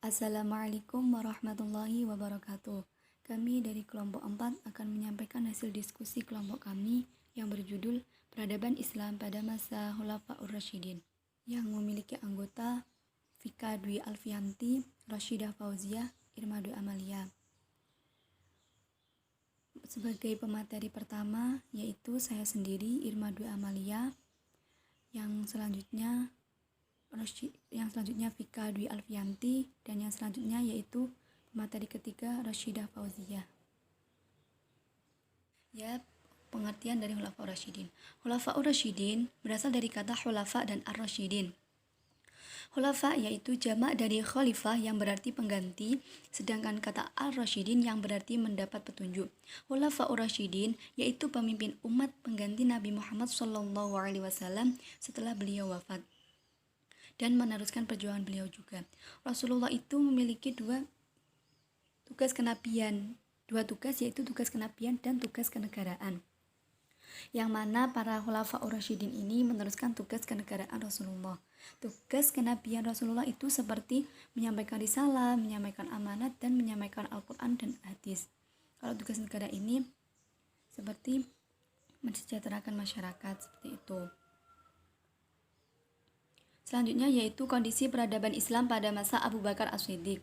Assalamualaikum warahmatullahi wabarakatuh. Kami dari kelompok 4 akan menyampaikan hasil diskusi kelompok kami yang berjudul Peradaban Islam pada Masa Khulafaur Rasyidin, yang memiliki anggota Vika Dwi Alfianti, Rashidah Fauziah, Irma Dwi Amalia. Sebagai pemateri pertama yaitu saya sendiri, Irma Dwi Amalia, yang selanjutnya Vika Dwi Alfianti, dan yang selanjutnya yaitu materi ketiga Rashidah Fauziah. Pengertian dari Khulafaur Rasyidin. Khulafaur Rasyidin berasal dari kata khulafa dan ar-rasyidin. Khulafa yaitu jamak dari khalifah yang berarti pengganti, sedangkan kata ar-rasyidin yang berarti mendapat petunjuk. Khulafaur Rasyidin yaitu pemimpin umat pengganti Nabi Muhammad SAW setelah beliau wafat dan meneruskan perjuangan beliau juga. Rasulullah itu memiliki dua tugas kenabian, yaitu tugas kenabian dan tugas kenegaraan, yang mana para khulafaur rasyidin ini meneruskan tugas kenegaraan Rasulullah. Tugas kenabian Rasulullah itu seperti menyampaikan risalah, menyampaikan amanat, dan menyampaikan Al-Quran dan hadis. Kalau tugas negara ini seperti mensejahterakan masyarakat, seperti itu. Selanjutnya yaitu kondisi peradaban Islam pada masa Abu Bakar As-Siddiq.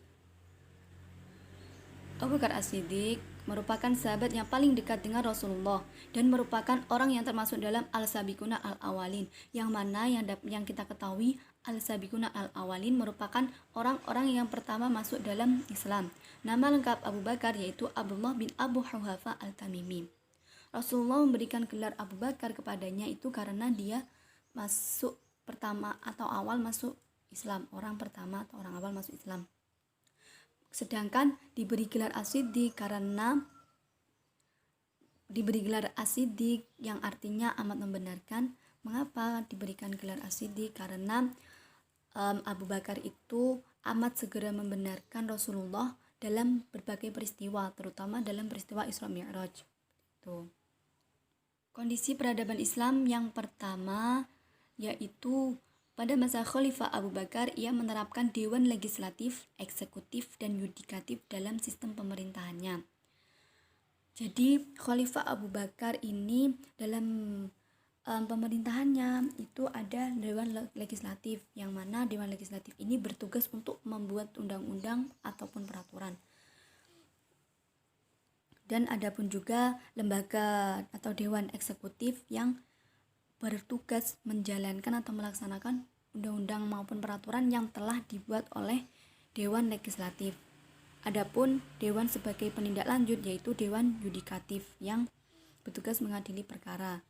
Abu Bakar As-Siddiq merupakan sahabat yang paling dekat dengan Rasulullah dan merupakan orang yang termasuk dalam Al-Sabiquna Al-Awalin, yang mana yang kita ketahui Al-Sabiquna Al-Awalin merupakan orang-orang yang pertama masuk dalam Islam. Nama lengkap Abu Bakar yaitu Abdullah bin Abu Huhafa Al-Tamimi. Rasulullah memberikan gelar Abu Bakar kepadanya itu karena dia masuk pertama atau awal masuk Islam, orang pertama atau orang awal masuk Islam. Sedangkan diberi gelar As-Siddiq karena diberi gelar As-Siddiq yang artinya amat membenarkan. Mengapa diberikan gelar As-Siddiq? Karena Abu Bakar itu amat segera membenarkan Rasulullah dalam berbagai peristiwa, terutama dalam peristiwa Isra Mi'raj. Kondisi peradaban Islam yang pertama yaitu pada masa Khalifah Abu Bakar, ia menerapkan dewan legislatif, eksekutif, dan yudikatif dalam sistem pemerintahannya. Jadi Khalifah Abu Bakar ini dalam pemerintahannya itu ada dewan legislatif, yang mana dewan legislatif ini bertugas untuk membuat undang-undang ataupun peraturan. Dan ada pun juga lembaga atau dewan eksekutif yang bertugas menjalankan atau melaksanakan undang-undang maupun peraturan yang telah dibuat oleh Dewan Legislatif. Adapun dewan sebagai penindak lanjut yaitu Dewan Yudikatif yang bertugas mengadili perkara.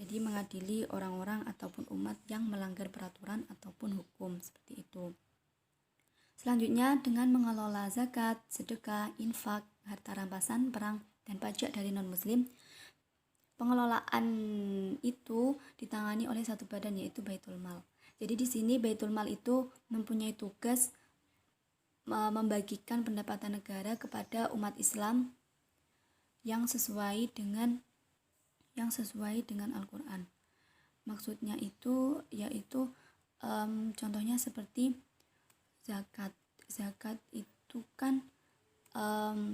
Jadi mengadili orang-orang ataupun umat yang melanggar peraturan ataupun hukum, seperti itu. Selanjutnya dengan mengelola zakat, sedekah, infak, harta rampasan, perang, dan pajak dari non-muslim. Pengelolaan itu ditangani oleh satu badan yaitu Baitul Mal. Jadi di sini Baitul Mal itu mempunyai tugas membagikan pendapatan negara kepada umat Islam yang sesuai dengan Al-Quran. Maksudnya itu yaitu contohnya seperti zakat. Zakat itu kan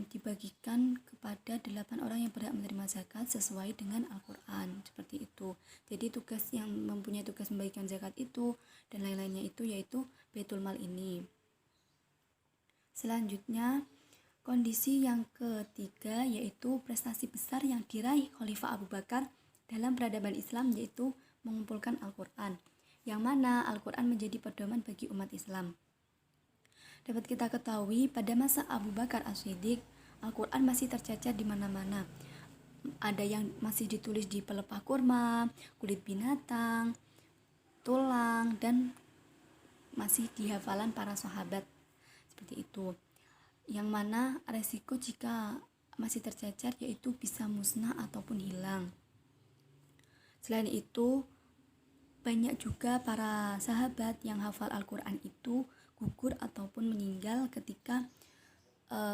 dibagikan kepada 8 orang yang berhak menerima zakat sesuai dengan Al-Quran, seperti itu. Jadi tugas yang mempunyai tugas membagikan zakat itu dan lain-lainnya itu yaitu Baitul Mal ini. Selanjutnya kondisi yang ketiga yaitu prestasi besar yang diraih Khalifah Abu Bakar dalam peradaban Islam yaitu mengumpulkan Al-Quran, yang mana Al-Quran menjadi pedoman bagi umat Islam. Dapat kita ketahui pada masa Abu Bakar As-Siddiq, Al-Quran masih tercecer di mana-mana. Ada yang masih ditulis di pelepah kurma, kulit binatang, tulang, dan masih di hafalan para sahabat, seperti itu. Yang mana resiko jika masih tercecer yaitu bisa musnah ataupun hilang. Selain itu, banyak juga para sahabat yang hafal Al-Quran itu gugur ataupun meninggal ketika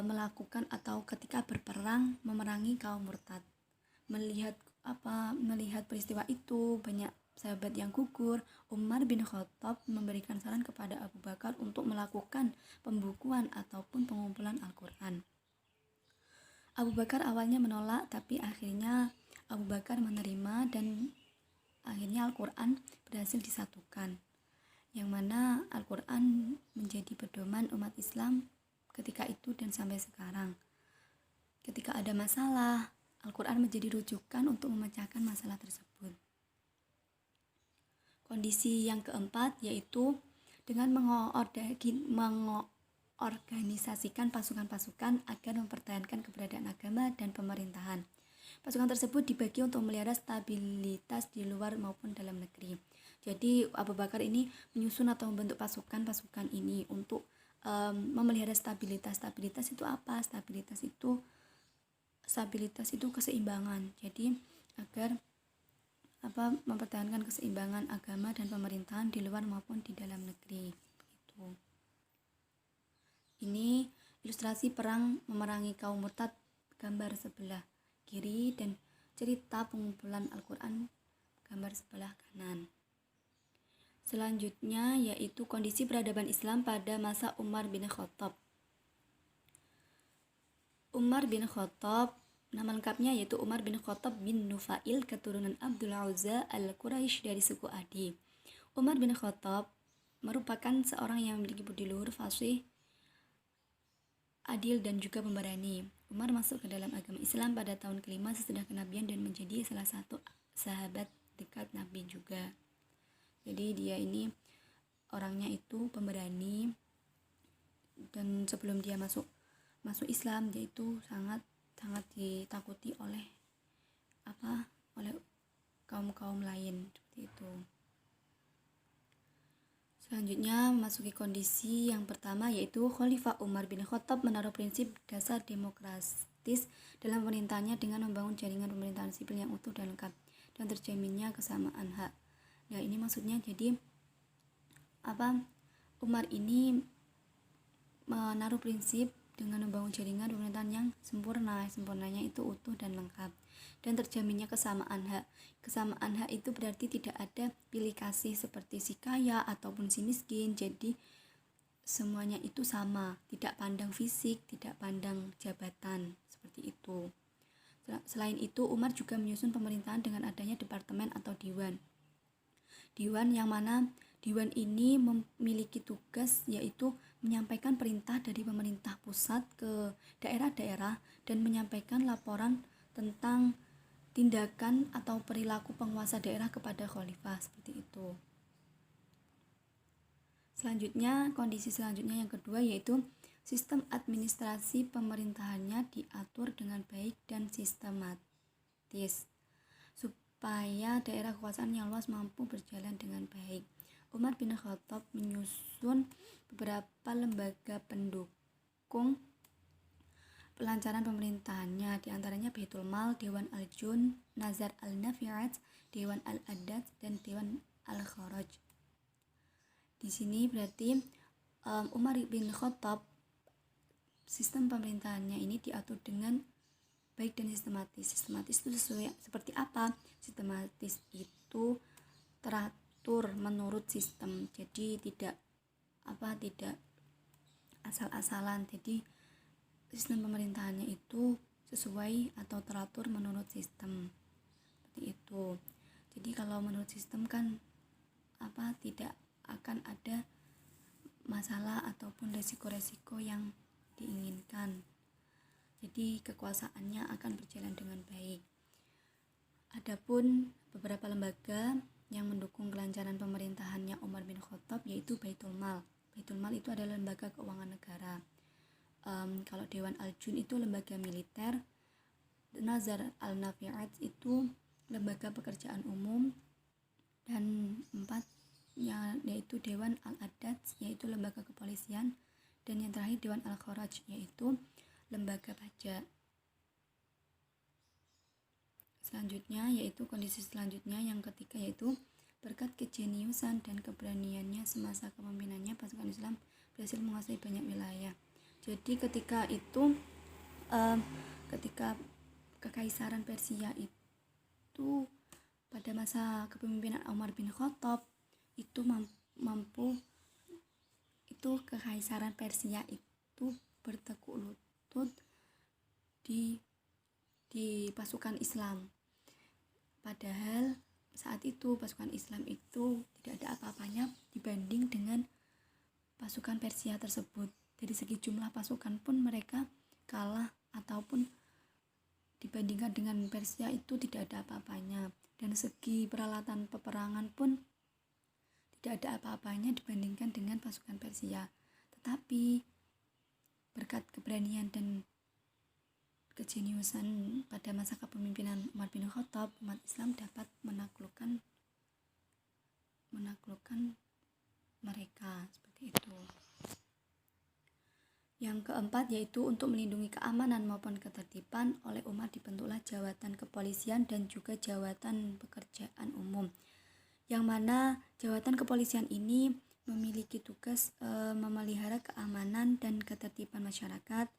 melakukan atau ketika memerangi kaum murtad. Melihat peristiwa itu, banyak sahabat yang gugur, Umar bin Khattab memberikan saran kepada Abu Bakar untuk melakukan pembukuan ataupun pengumpulan Al-Quran. Abu Bakar awalnya menolak, tapi akhirnya Abu Bakar menerima dan akhirnya Al-Quran berhasil disatukan, yang mana Al-Quran menjadi pedoman umat Islam ketika itu dan sampai sekarang. Ketika ada masalah, Al-Quran menjadi rujukan untuk memecahkan masalah tersebut. Kondisi yang keempat yaitu dengan mengorganisasikan pasukan-pasukan agar mempertahankan keberadaan agama dan pemerintahan. Pasukan tersebut dibagi untuk memelihara stabilitas di luar maupun dalam negeri. Jadi Abu Bakar ini menyusun atau membentuk pasukan-pasukan ini untuk memelihara stabilitas. Stabilitas itu apa? Stabilitas itu keseimbangan. Jadi agar mempertahankan keseimbangan agama dan pemerintahan di luar maupun di dalam negeri. Begitu. Ini ilustrasi perang memerangi kaum murtad gambar sebelah kiri dan cerita pengumpulan Al-Quran gambar sebelah kanan. Selanjutnya yaitu kondisi peradaban Islam pada masa Umar bin Khattab. Umar bin Khattab, nama lengkapnya yaitu Umar bin Khattab bin Nufail, keturunan Abdul Uzza al-Quraisy dari suku Adi. Umar bin Khattab merupakan seorang yang memiliki budi luhur, fasih, adil, dan juga pemberani. Umar masuk ke dalam agama Islam pada tahun kelima sesudah kenabian dan menjadi salah satu sahabat dekat Nabi juga. Jadi dia ini orangnya itu pemberani, dan sebelum dia masuk Islam dia itu sangat ditakuti oleh kaum lain seperti itu. Selanjutnya memasuki kondisi yang pertama yaitu Khalifah Umar bin Khattab menaruh prinsip dasar demokratis dalam pemerintahannya dengan membangun jaringan pemerintahan sipil yang utuh dan lengkap dan terjaminnya kesamaan hak. Nah, ini maksudnya jadi Umar ini menaruh prinsip dengan membangun jaringan pemerintahan yang sempurnanya itu utuh dan lengkap dan terjaminnya kesamaan hak. Kesamaan hak itu berarti tidak ada pilih kasih seperti si kaya ataupun si miskin. Jadi semuanya itu sama, tidak pandang fisik, tidak pandang jabatan, seperti itu. Selain itu, Umar juga menyusun pemerintahan dengan adanya departemen atau diwan. Diwan yang mana diwan ini memiliki tugas yaitu menyampaikan perintah dari pemerintah pusat ke daerah-daerah dan menyampaikan laporan tentang tindakan atau perilaku penguasa daerah kepada khalifah, seperti itu. Selanjutnya, kondisi selanjutnya yang kedua yaitu sistem administrasi pemerintahannya diatur dengan baik dan sistematis supaya daerah kekuasaan yang luas mampu berjalan dengan baik. Umar bin Khattab menyusun beberapa lembaga pendukung pelancaran pemerintahannya, diantaranya Baitul Mal, Dewan Al-Jun, Nazar Al-Nafi'at, Dewan Al-Adat, dan Dewan Al-Kharaj. Di sini berarti Umar bin Khattab sistem pemerintahannya ini diatur dengan baik dan sistematis. Sistematis itu seperti apa? Sistematis itu teratur menurut sistem. Jadi tidak asal-asalan. Jadi sistem pemerintahannya itu sesuai atau teratur menurut sistem. Seperti itu. Jadi kalau menurut sistem kan tidak akan ada masalah ataupun resiko-resiko yang diinginkan. Jadi kekuasaannya akan berjalan dengan baik. Adapun beberapa lembaga yang mendukung kelancaran pemerintahannya Umar bin Khattab yaitu Baitul Mal. Baitul Mal itu adalah lembaga keuangan negara. Kalau Dewan Al-Jun itu lembaga militer, Nazar Al-Nafi'at itu lembaga pekerjaan umum, dan yaitu Dewan Al-Adat yaitu lembaga kepolisian, dan yang terakhir Dewan Al-Kharaj yaitu lembaga pajak. Selanjutnya yaitu kondisi selanjutnya yang ketiga yaitu berkat kejeniusan dan keberaniannya semasa kepemimpinannya pasukan Islam berhasil menguasai banyak wilayah. Jadi ketika kekaisaran Persia itu pada masa kepemimpinan Umar bin Khattab itu mampu itu kekaisaran Persia itu bertekuk lutut di pasukan Islam. Padahal saat itu pasukan Islam itu tidak ada apa-apanya dibanding dengan pasukan Persia tersebut. Dari segi jumlah pasukan pun mereka kalah, ataupun dibandingkan dengan Persia itu tidak ada apa-apanya. Dan segi peralatan peperangan pun tidak ada apa-apanya dibandingkan dengan pasukan Persia. Tetapi berkat keberanian dan kejeniusan pada masa kepemimpinan Umar bin Khattab, umat Islam dapat menaklukkan mereka seperti itu. Yang keempat yaitu untuk melindungi keamanan maupun ketertiban, oleh Umar dibentuklah jawatan kepolisian dan juga jawatan pekerjaan umum, yang mana jawatan kepolisian ini memiliki tugas memelihara keamanan dan ketertiban masyarakat,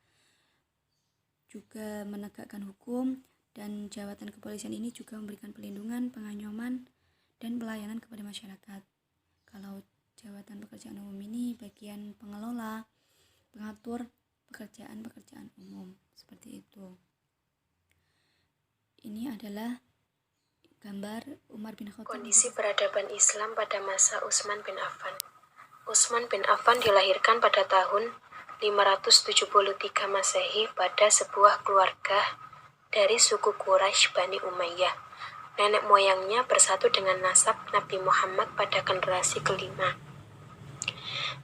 juga menegakkan hukum, dan jawatan kepolisian ini juga memberikan perlindungan, pengayoman, dan pelayanan kepada masyarakat. Kalau jawatan pekerjaan umum ini bagian pengelola, pengatur pekerjaan umum, seperti itu. Ini adalah gambar Umar bin Khattab. Kondisi peradaban Islam pada masa Utsman bin Affan. Utsman bin Affan dilahirkan pada tahun 573 Masehi pada sebuah keluarga dari suku Quraisy Bani Umayyah. Nenek moyangnya bersatu dengan nasab Nabi Muhammad pada generasi kelima.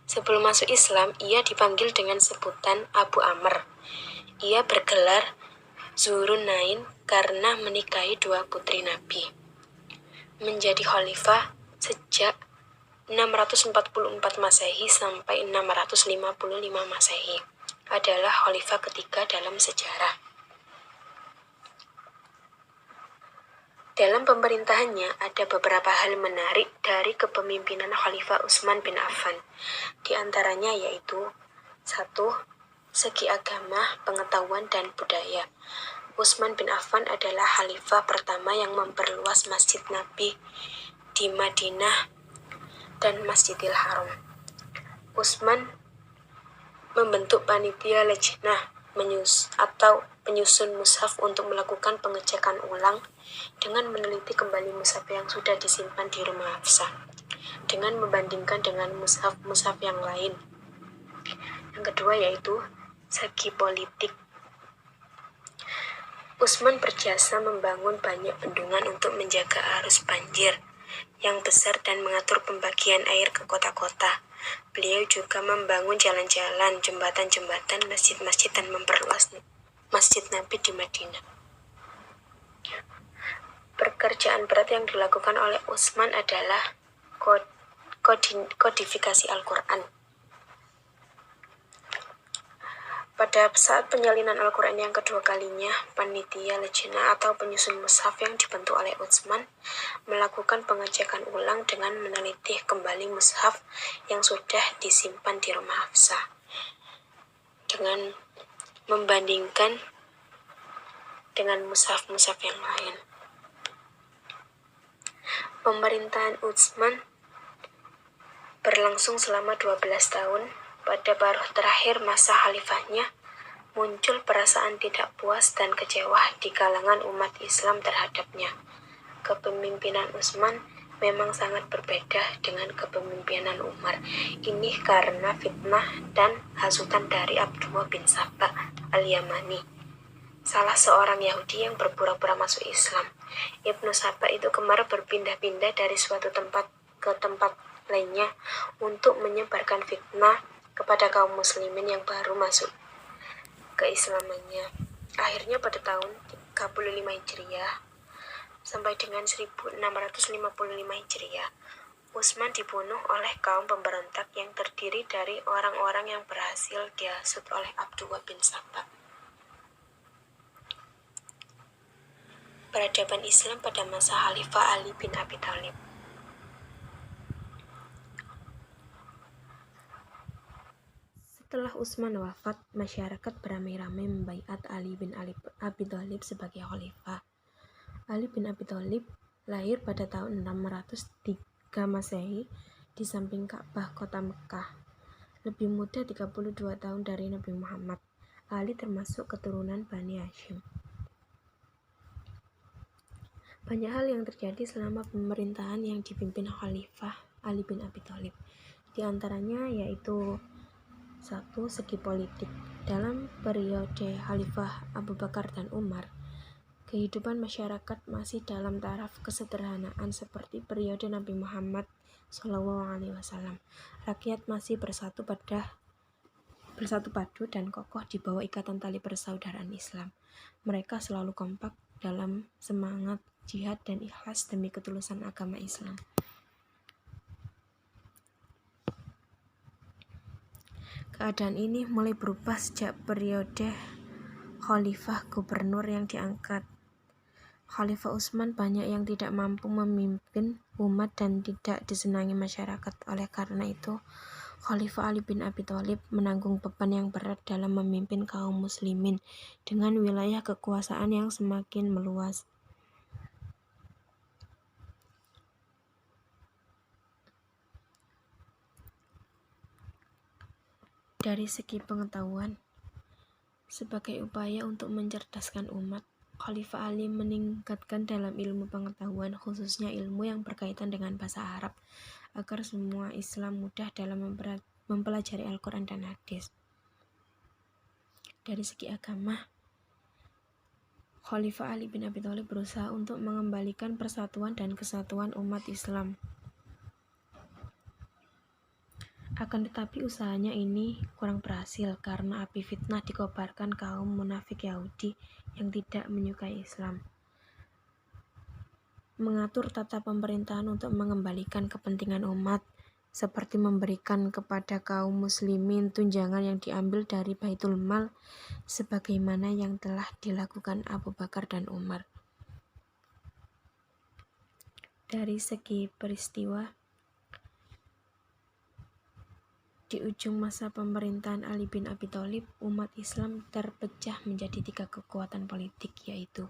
Sebelum masuk Islam, ia dipanggil dengan sebutan Abu Amr. Ia bergelar Zurunain karena menikahi 2 putri Nabi. Menjadi khalifah sejak 644 Masehi sampai 655 Masehi. Adalah khalifah ketiga dalam sejarah. Dalam pemerintahannya ada beberapa hal menarik dari kepemimpinan Khalifah Utsman bin Affan. Di antaranya yaitu 1. Segi agama, pengetahuan, dan budaya. Utsman bin Affan adalah khalifah pertama yang memperluas Masjid Nabi di Madinah dan Masjidil Haram. Utsman membentuk panitia lejnah penyusun mushaf untuk melakukan pengecekan ulang dengan meneliti kembali mushaf yang sudah disimpan di rumah Hafsah dengan membandingkan dengan mushaf yang lain. Yang kedua yaitu segi politik. Utsman berjasa membangun banyak bendungan untuk menjaga arus banjir yang besar dan mengatur pembagian air ke kota-kota. Beliau juga membangun jalan-jalan, jembatan-jembatan, masjid-masjid, dan memperluas Masjid Nabi di Madinah. Pekerjaan berat yang dilakukan oleh Utsman adalah kodifikasi Al-Quran. Pada saat penyalinan Al-Quran yang kedua kalinya, panitia lejnah atau penyusun mushaf yang dibentuk oleh Utsman melakukan pengecekan ulang dengan meneliti kembali mushaf yang sudah disimpan di rumah Hafsah dengan membandingkan dengan mushaf-mushaf yang lain. Pemerintahan Utsman berlangsung selama 12 tahun. Pada paruh terakhir masa khalifahnya, muncul perasaan tidak puas dan kecewa di kalangan umat Islam terhadapnya. Kepemimpinan Utsman memang sangat berbeda dengan kepemimpinan Umar. Ini karena fitnah dan hasutan dari Abdullah bin Saba al-Yamani, salah seorang Yahudi yang berpura-pura masuk Islam. Ibnu Saba itu gemar berpindah-pindah dari suatu tempat ke tempat lainnya untuk menyebarkan fitnah kepada kaum muslimin yang baru masuk keislamannya. Akhirnya pada tahun 35 Hijriah sampai dengan 1655 Hijriah, Utsman dibunuh oleh kaum pemberontak yang terdiri dari orang-orang yang berhasil dihasut oleh Abdullah bin Saba. Peradaban Islam pada masa Khalifah Ali bin Abi Thalib. Setelah Utsman wafat, masyarakat beramai-ramai membaiat Ali bin Abi Thalib sebagai khalifah. Ali bin Abi Thalib lahir pada tahun 603 Masehi di samping Ka'bah kota Mekah. Lebih muda 32 tahun dari Nabi Muhammad. Ali termasuk keturunan Bani Hashim. Banyak hal yang terjadi selama pemerintahan yang dipimpin Khalifah Ali bin Abi Thalib. Di antaranya yaitu 1. Segi politik. Dalam periode Khalifah Abu Bakar dan Umar, kehidupan masyarakat masih dalam taraf kesederhanaan seperti periode Nabi Muhammad SAW. Rakyat masih bersatu padu dan kokoh di bawah ikatan tali persaudaraan Islam. Mereka selalu kompak dalam semangat jihad dan ikhlas demi ketulusan agama Islam. Keadaan ini mulai berubah sejak periode Khalifah Gubernur yang diangkat Khalifah Utsman. Banyak yang tidak mampu memimpin umat dan tidak disenangi masyarakat. Oleh karena itu, Khalifah Ali bin Abi Thalib menanggung beban yang berat dalam memimpin kaum muslimin dengan wilayah kekuasaan yang semakin meluas. Dari segi pengetahuan, sebagai upaya untuk mencerdaskan umat, Khalifah Ali meningkatkan dalam ilmu pengetahuan, khususnya ilmu yang berkaitan dengan bahasa Arab, agar semua Islam mudah dalam mempelajari Al-Quran dan Hadis. Dari segi agama, Khalifah Ali bin Abi Thalib berusaha untuk mengembalikan persatuan dan kesatuan umat Islam. Akan tetapi usahanya ini kurang berhasil karena api fitnah dikobarkan kaum munafik Yahudi yang tidak menyukai Islam. Mengatur tata pemerintahan untuk mengembalikan kepentingan umat, seperti memberikan kepada kaum muslimin tunjangan yang diambil dari Baitul Mal, sebagaimana yang telah dilakukan Abu Bakar dan Umar. Dari segi peristiwa, di ujung masa pemerintahan Ali bin Abi Thalib, umat Islam terpecah menjadi 3 kekuatan politik, yaitu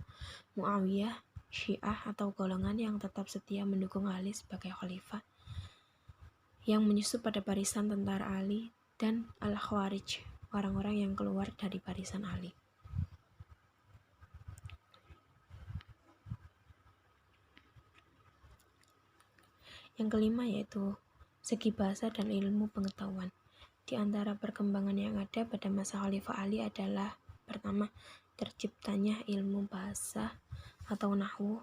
Muawiyah, Syiah atau golongan yang tetap setia mendukung Ali sebagai khalifah, yang menyusup pada barisan tentara Ali, dan Al-Khawarij, orang-orang yang keluar dari barisan Ali. Yang kelima yaitu segi bahasa dan ilmu pengetahuan. Di antara perkembangan yang ada pada masa Khalifah Ali adalah: pertama, terciptanya ilmu bahasa atau nahwu,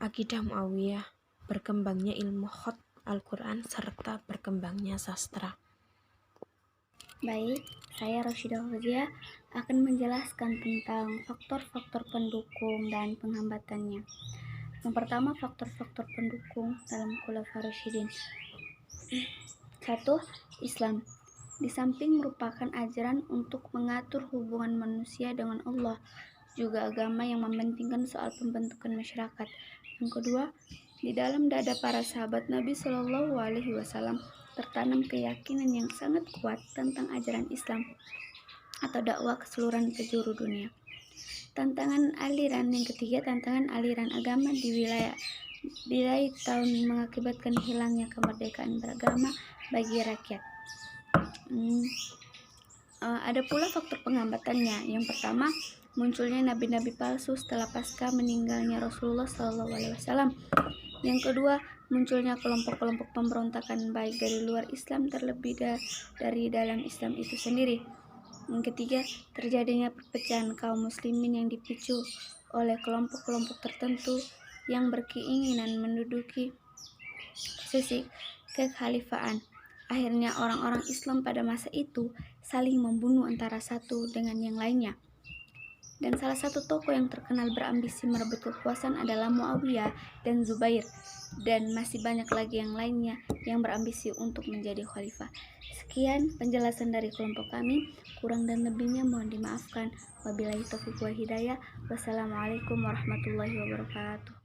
akidah Muawiyah, berkembangnya ilmu khat Al-Quran, serta berkembangnya sastra. Baik, saya Roshidah Fauzia akan menjelaskan tentang faktor-faktor pendukung dan penghambatannya. Yang pertama, faktor-faktor pendukung dalam Khulafaur Rasyidin. 1. Islam. Di samping merupakan ajaran untuk mengatur hubungan manusia dengan Allah, juga agama yang mementingkan soal pembentukan masyarakat. Yang kedua, di dalam dada para sahabat Nabi Shallallahu Alaihi Wasallam tertanam keyakinan yang sangat kuat tentang ajaran Islam atau dakwah keseluruhan penjuru dunia. Tantangan aliran yang ketiga, tantangan aliran agama di wilayah tahun mengakibatkan hilangnya kemerdekaan beragama bagi rakyat. Ada pula faktor penghambatannya. Yang pertama, munculnya nabi-nabi palsu setelah pasca meninggalnya Rasulullah SAW. Yang kedua, munculnya kelompok-kelompok pemberontakan baik dari luar Islam terlebih dari dalam Islam itu sendiri. Yang ketiga, terjadinya perpecahan kaum muslimin yang dipicu oleh kelompok-kelompok tertentu yang berkeinginan menduduki posisi kekhalifahan. Akhirnya orang-orang Islam pada masa itu saling membunuh antara satu dengan yang lainnya. Dan salah satu tokoh yang terkenal berambisi merebut kekuasaan adalah Muawiyah dan Zubair, dan masih banyak lagi yang lainnya yang berambisi untuk menjadi khalifah. Sekian penjelasan dari kelompok kami, kurang dan lebihnya mohon dimaafkan. Wabillahi taufiq wal hidayah. Wassalamualaikum warahmatullahi wabarakatuh.